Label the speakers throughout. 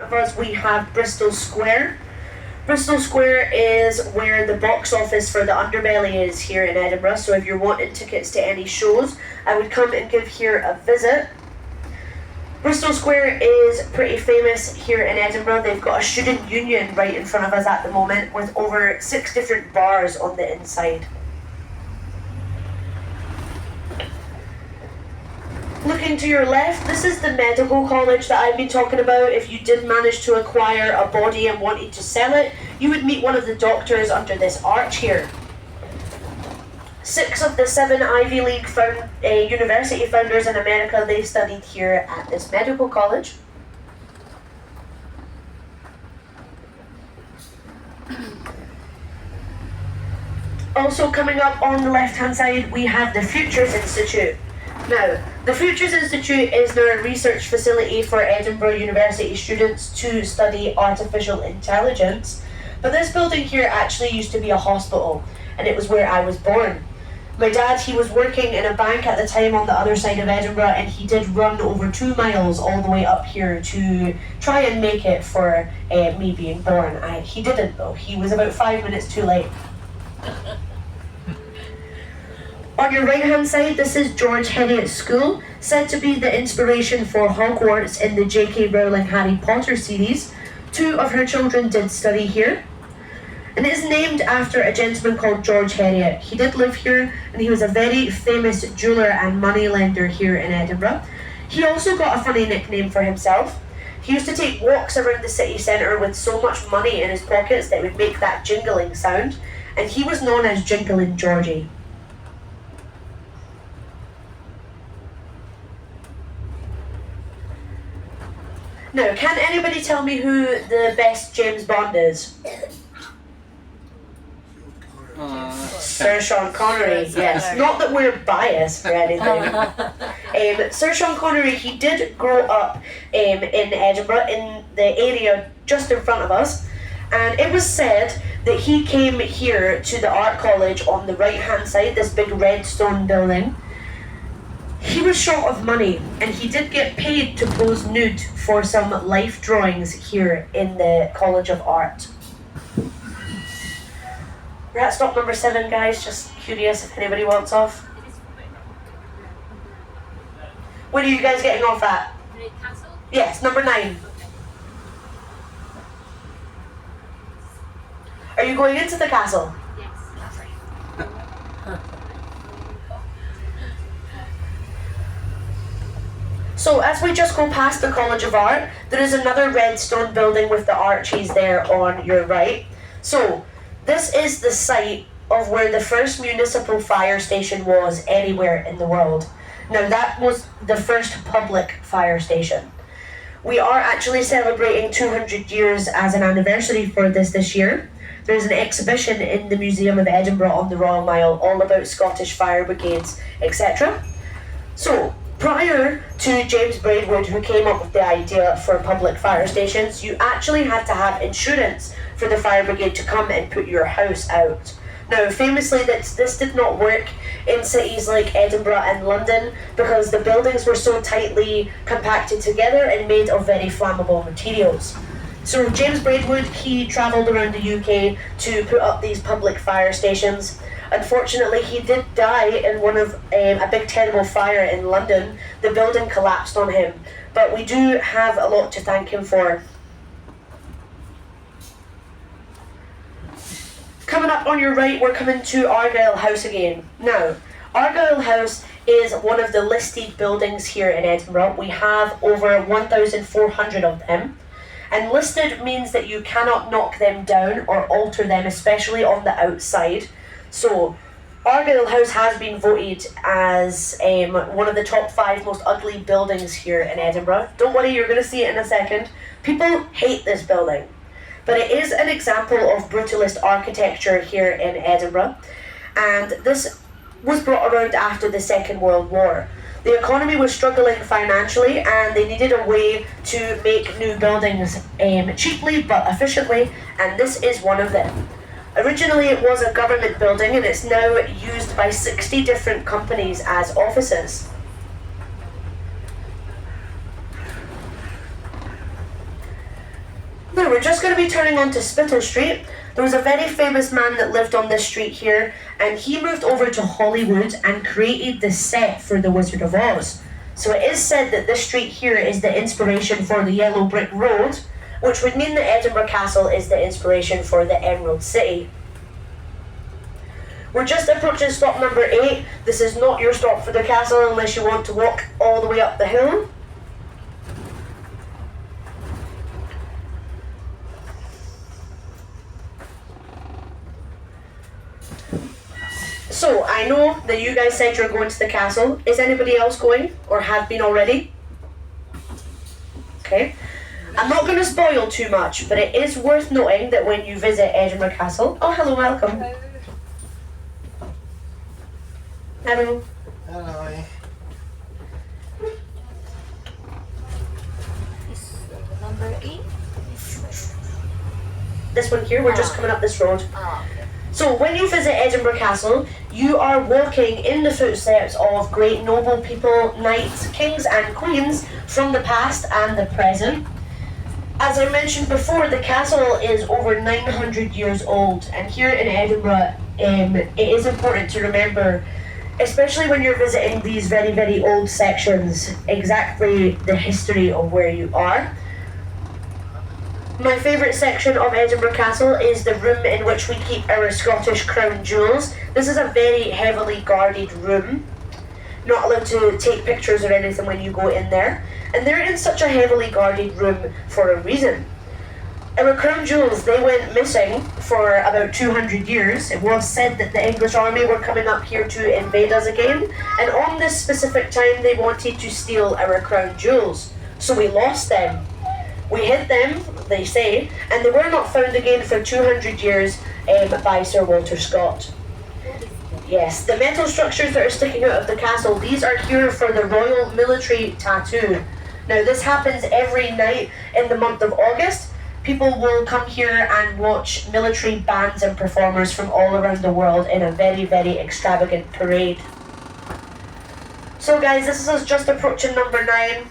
Speaker 1: of us we have Bristol Square. Bristol Square is where the box office for the Underbelly is here in Edinburgh, so if you're wanting tickets to any shows, I would come and give here a visit. Bristol Square is pretty famous here in Edinburgh. They've got a student union right in front of us at the moment with over 6 different bars on the inside. Looking to your left, this is the medical college that I've been talking about. If you did manage to acquire a body and wanted to sell it, you would meet one of the doctors under this arch here. 6 of the 7 Ivy League university founders in America, they studied here at this medical college. Also coming up on the left-hand side, we have the Futures Institute. Now, the Futures Institute is now a research facility for Edinburgh University students to study artificial intelligence. But this building here actually used to be a hospital, and it was where I was born. My dad, he was working in a bank at the time on the other side of Edinburgh, and he did run over 2 miles all the way up here to try and make it for me being born. He didn't though, he was about 5 minutes too late. On your right hand side, this is George Heliot's school, said to be the inspiration for Hogwarts in the J.K. Rowling Harry Potter series. 2 of her children did study here. And it is named after a gentleman called George Heliot. He did live here, and he was a very famous jeweller and moneylender here in Edinburgh. He also got a funny nickname for himself. He used to take walks around the city centre with so much money in his pockets that it would make that jingling sound, and he was known as Jingling Georgie. Now, can anybody tell me who the best James Bond is? Sir Sean Connery, yes. Not that we're biased or anything. Sir Sean Connery, he did grow up in Edinburgh, in the area just in front of us, and it was said that he came here to the art college on the right hand side, this big red stone building. He was short of money, and he did get paid to pose nude for some life drawings here in the College of Art. We're at stop number 7, guys, just curious if anybody wants off. What are you guys getting off at? Yes, number 9. Are you going into the castle?
Speaker 2: Yes.
Speaker 1: So as we just go past the College of Art, there is another red stone building with the arches there on your right. So this is the site of where the first municipal fire station was anywhere in the world. Now that was the first public fire station. We are actually celebrating 200 years as an anniversary for this year. There's an exhibition in the Museum of Edinburgh on the Royal Mile all about Scottish fire brigades, etc. So, prior to James Braidwood, who came up with the idea for public fire stations, you actually had to have insurance for the fire brigade to come and put your house out. Now, famously, this did not work in cities like Edinburgh and London because the buildings were so tightly compacted together and made of very flammable materials. So James Braidwood, he travelled around the UK to put up these public fire stations. Unfortunately, he did die in one of a big terrible fire in London. The building collapsed on him, but we do have a lot to thank him for. Coming up on your right, we're coming to Argyle House again. Now, Argyle House is one of the listed buildings here in Edinburgh. We have over 1,400 of them. And listed means that you cannot knock them down or alter them, especially on the outside. So, Argyle House has been voted as one of the top 5 most ugly buildings here in Edinburgh. Don't worry, you're going to see it in a second. People hate this building. But it is an example of brutalist architecture here in Edinburgh. And this was brought around after the Second World War. The economy was struggling financially and they needed a way to make new buildings cheaply but efficiently, and this is one of them. Originally it was a government building and it's now used by 60 different companies as offices. Now we're just going to be turning onto Spittle Street. There was a very famous man that lived on this street here, and he moved over to Hollywood and created the set for The Wizard of Oz. So it is said that this street here is the inspiration for the Yellow Brick Road, which would mean that Edinburgh Castle is the inspiration for the Emerald City. We're just approaching stop number 8. This is not your stop for the castle unless you want to walk all the way up the hill. So, I know that you guys said you're going to the castle. Is anybody else going or have been already? Okay. I'm not going to spoil too much, but it is worth noting that when you visit Edinburgh Castle... Oh, hello, welcome. Hello.
Speaker 2: Hello.
Speaker 3: Is number 8?
Speaker 1: This one here, we're just coming up this road.
Speaker 3: Okay.
Speaker 1: So when you visit Edinburgh Castle, you are walking in the footsteps of great noble people, knights, kings and queens from the past and the present. As I mentioned before, the castle is over 900 years old, and here in Edinburgh, it is important to remember, especially when you're visiting these very, very old sections, exactly the history of where you are. My favourite section of Edinburgh Castle is the room in which we keep our Scottish crown jewels. This is a very heavily guarded room. Not allowed to take pictures or anything when you go in there. And they're in such a heavily guarded room for a reason. Our crown jewels, they went missing for about 200 years. It was said that the English army were coming up here to invade us again. And on this specific time, they wanted to steal our crown jewels. So we lost them. We hid them, they say, and they were not found again for 200 years by Sir Walter Scott. Yes, the metal structures that are sticking out of the castle, these are here for the Royal Military Tattoo. Now this happens every night in the month of August. People will come here and watch military bands and performers from all around the world in a very, very extravagant parade. So guys, this is us just approaching number 9.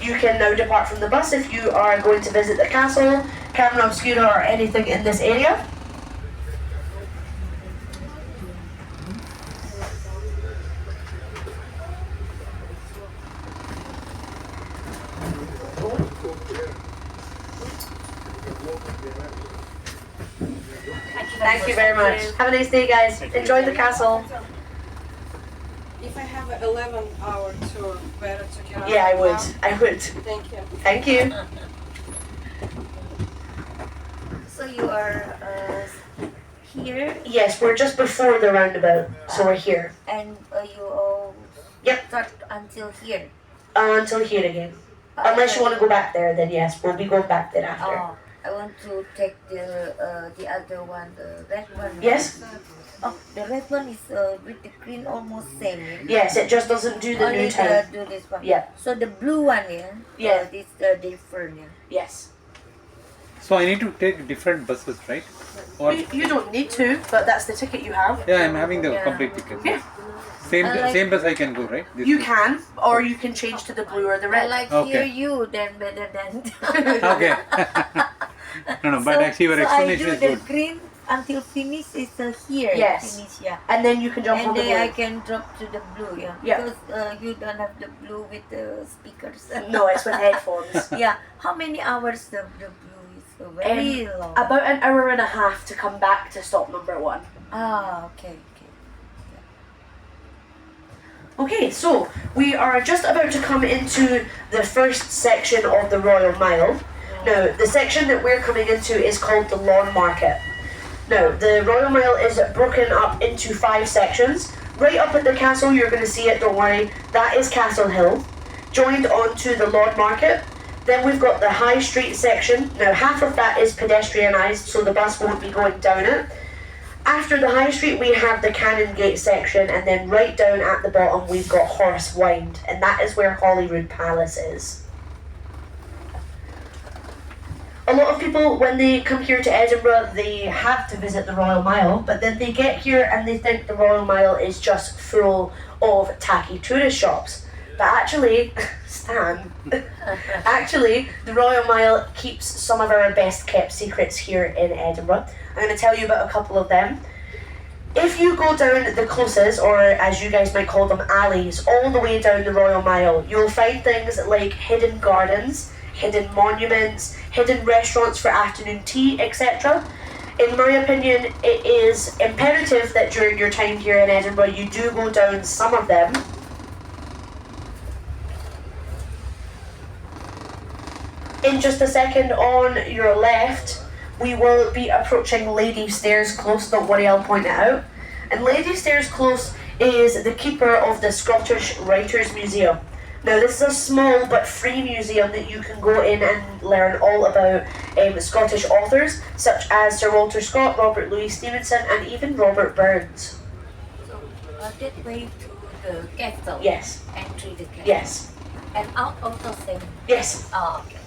Speaker 1: You can now depart from the bus if you are going to visit the castle, Camera Obscura or anything in this area. Thank you very much. Have a nice day, guys. Enjoy the castle.
Speaker 4: If I have an 11-hour tour, better to get out.
Speaker 1: Yeah, I would. I would.
Speaker 4: Thank you.
Speaker 1: Thank you.
Speaker 3: So you are here
Speaker 1: Yes, we're just before the roundabout, so we're here.
Speaker 3: and you all
Speaker 1: Yep.
Speaker 3: start until here.
Speaker 1: Until here again. Unless you want to go back there, then yes, we'll be going back there after.
Speaker 3: Oh, I want to take the other one, the red one.
Speaker 1: Yes?
Speaker 3: Oh, the red one is with the green almost same.
Speaker 1: Yes, it just doesn't do the
Speaker 3: Only
Speaker 1: new time.
Speaker 3: do this one.
Speaker 1: Yeah.
Speaker 3: So the blue one, yeah.
Speaker 1: Yeah.
Speaker 3: This different. Yeah.
Speaker 1: Yes.
Speaker 2: So I need to take different buses, right? Or
Speaker 1: You don't need to, but that's the ticket you have.
Speaker 2: yeah, I'm having the
Speaker 3: Yeah.
Speaker 2: complete ticket.
Speaker 1: Yeah.
Speaker 2: Same
Speaker 3: I like-
Speaker 2: same bus I can go, right? This
Speaker 1: You
Speaker 2: way.
Speaker 1: can, or you can change to the blue or the
Speaker 3: I
Speaker 1: red.
Speaker 3: like
Speaker 2: Okay.
Speaker 3: hear you then better than.
Speaker 2: Okay. No, but actually your explanation
Speaker 3: I
Speaker 2: is
Speaker 3: do the
Speaker 2: good.
Speaker 3: green until finish is here.
Speaker 1: Yes.
Speaker 3: Finish, yeah.
Speaker 1: And then you can jump on
Speaker 3: And
Speaker 1: the
Speaker 3: then I
Speaker 1: blue.
Speaker 3: can drop to the blue, yeah.
Speaker 1: Yeah.
Speaker 3: Because you don't have the blue with the speakers.
Speaker 1: No, it's with headphones.
Speaker 3: Yeah. How many hours the blue is? Very long.
Speaker 1: About an hour and a half to come back to stop number 1.
Speaker 3: Ah, okay.
Speaker 1: Okay, so we are just about to come into the first section of the Royal Mile. Now, the section that we're coming into is called the Lawn Market. Now, the Royal Mile is broken up into 5 sections. Right up at the castle, you're going to see it, don't worry, that is Castle Hill. Joined onto the Lawn Market. Then we've got the High Street section. Now, half of that is pedestrianised, so the bus won't be going down it. After the High Street, we have the Canongate section, and then right down at the bottom, we've got Horse Wynd, and that is where Holyrood Palace is. A lot of people, when they come here to Edinburgh, they have to visit the Royal Mile, but then they get here and they think the Royal Mile is just full of tacky tourist shops. But actually, Stan. Actually, the Royal Mile keeps some of our best kept secrets here in Edinburgh. I'm going to tell you about a couple of them. If you go down the closes, or as you guys might call them, alleys, all the way down the Royal Mile, you'll find things like hidden gardens, hidden monuments, hidden restaurants for afternoon tea, etc. In my opinion, it is imperative that during your time here in Edinburgh, you do go down some of them. In just a second, on your left, we will be approaching Lady Stairs Close. Don't worry, I'll point it out. And Lady Stairs Close is the keeper of the Scottish Writers' Museum. Now, this is a small but free museum that you can go in and learn all about Scottish authors, such as Sir Walter Scott, Robert Louis Stevenson, and even Robert Burns.
Speaker 3: So, that way to the castle?
Speaker 1: Yes.
Speaker 3: Entry the castle?
Speaker 1: Yes.
Speaker 3: And out of the same?
Speaker 1: Yes.
Speaker 3: Oh, okay.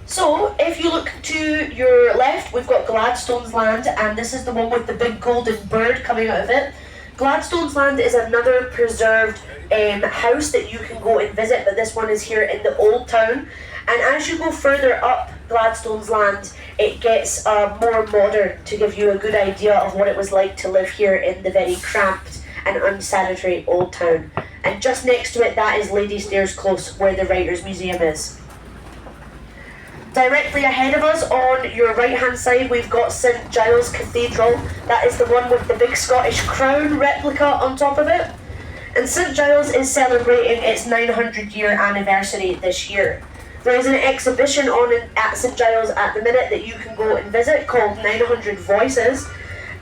Speaker 1: So, if you look to your left, we've got Gladstone's Land, and this is the one with the big golden bird coming out of it. Gladstone's Land is another preserved house that you can go and visit, but this one is here in the Old Town. And as you go further up Gladstone's Land, it gets more modern to give you a good idea of what it was like to live here in the very cramped and unsanitary Old Town. And just next to it, that is Lady Stairs Close, where the Writers' Museum is. Directly ahead of us, on your right-hand side, we've got St Giles Cathedral. That is the one with the big Scottish crown replica on top of it. And St Giles is celebrating its 900-year anniversary this year. There is an exhibition on at St Giles at the minute that you can go and visit called 900 Voices.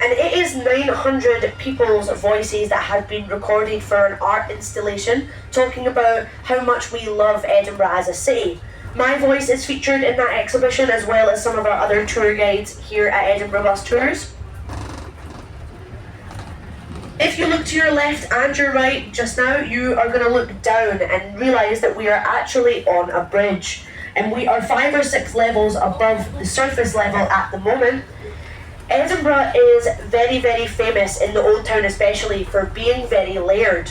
Speaker 1: And it is 900 people's voices that have been recorded for an art installation talking about how much we love Edinburgh as a city. My voice is featured in that exhibition, as well as some of our other tour guides here at Edinburgh Bus Tours. If you look to your left and your right just now, you are going to look down and realise that we are actually on a bridge. And we are 5 or 6 levels above the surface level at the moment. Edinburgh is very, very famous in the Old Town, especially for being very layered.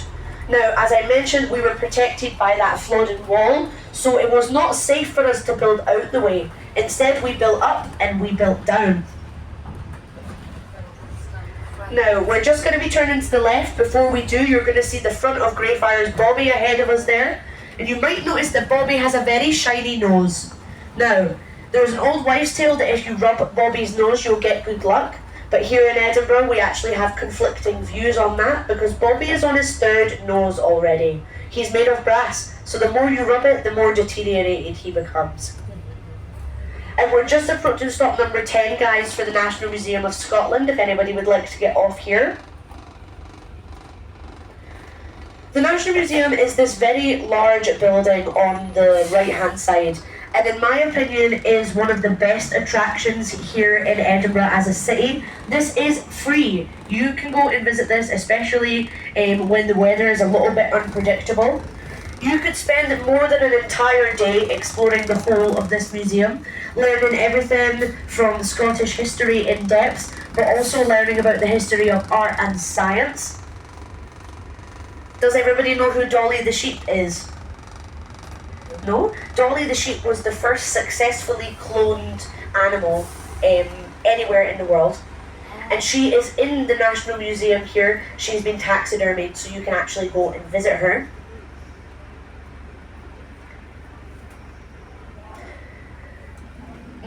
Speaker 1: Now, as I mentioned, we were protected by that flooded wall, so it was not safe for us to build out the way. Instead, we built up and we built down. Now, we're just going to be turning to the left. Before we do, you're going to see the front of Greyfriars Bobby ahead of us there. And you might notice that Bobby has a very shiny nose. Now, there's an old wives' tale that if you rub Bobby's nose, you'll get good luck. But here in Edinburgh, we actually have conflicting views on that, because Bobby is on his 3rd nose already. He's made of brass, so the more you rub it, the more deteriorated he becomes. And we're just approaching stop number 10, guys, for the National Museum of Scotland, if anybody would like to get off here. The National Museum is this very large building on the right-hand side, and in my opinion is one of the best attractions here in Edinburgh as a city. This is free. You can go and visit this, especially when the weather is a little bit unpredictable. You could spend more than an entire day exploring the whole of this museum, learning everything from Scottish history in depth, but also learning about the history of art and science. Does everybody know who Dolly the sheep is? No? Dolly the sheep was the first successfully cloned animal anywhere in the world. And she is in the National Museum here. She's been taxidermied, so you can actually go and visit her.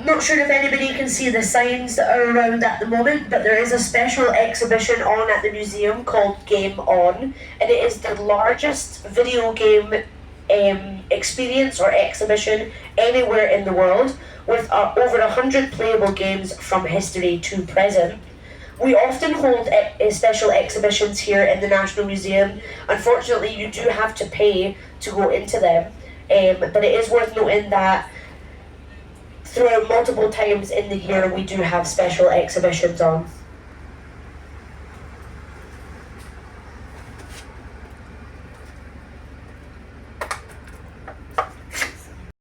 Speaker 1: Not sure if anybody can see the signs that are around at the moment, but there is a special exhibition on at the museum called Game On, and it is the largest video game experience or exhibition anywhere in the world, with over 100 playable games from history to present. We often hold special exhibitions here in the National Museum. Unfortunately, you do have to pay to go into them, but it is worth noting that throughout multiple times in the year we do have special exhibitions on.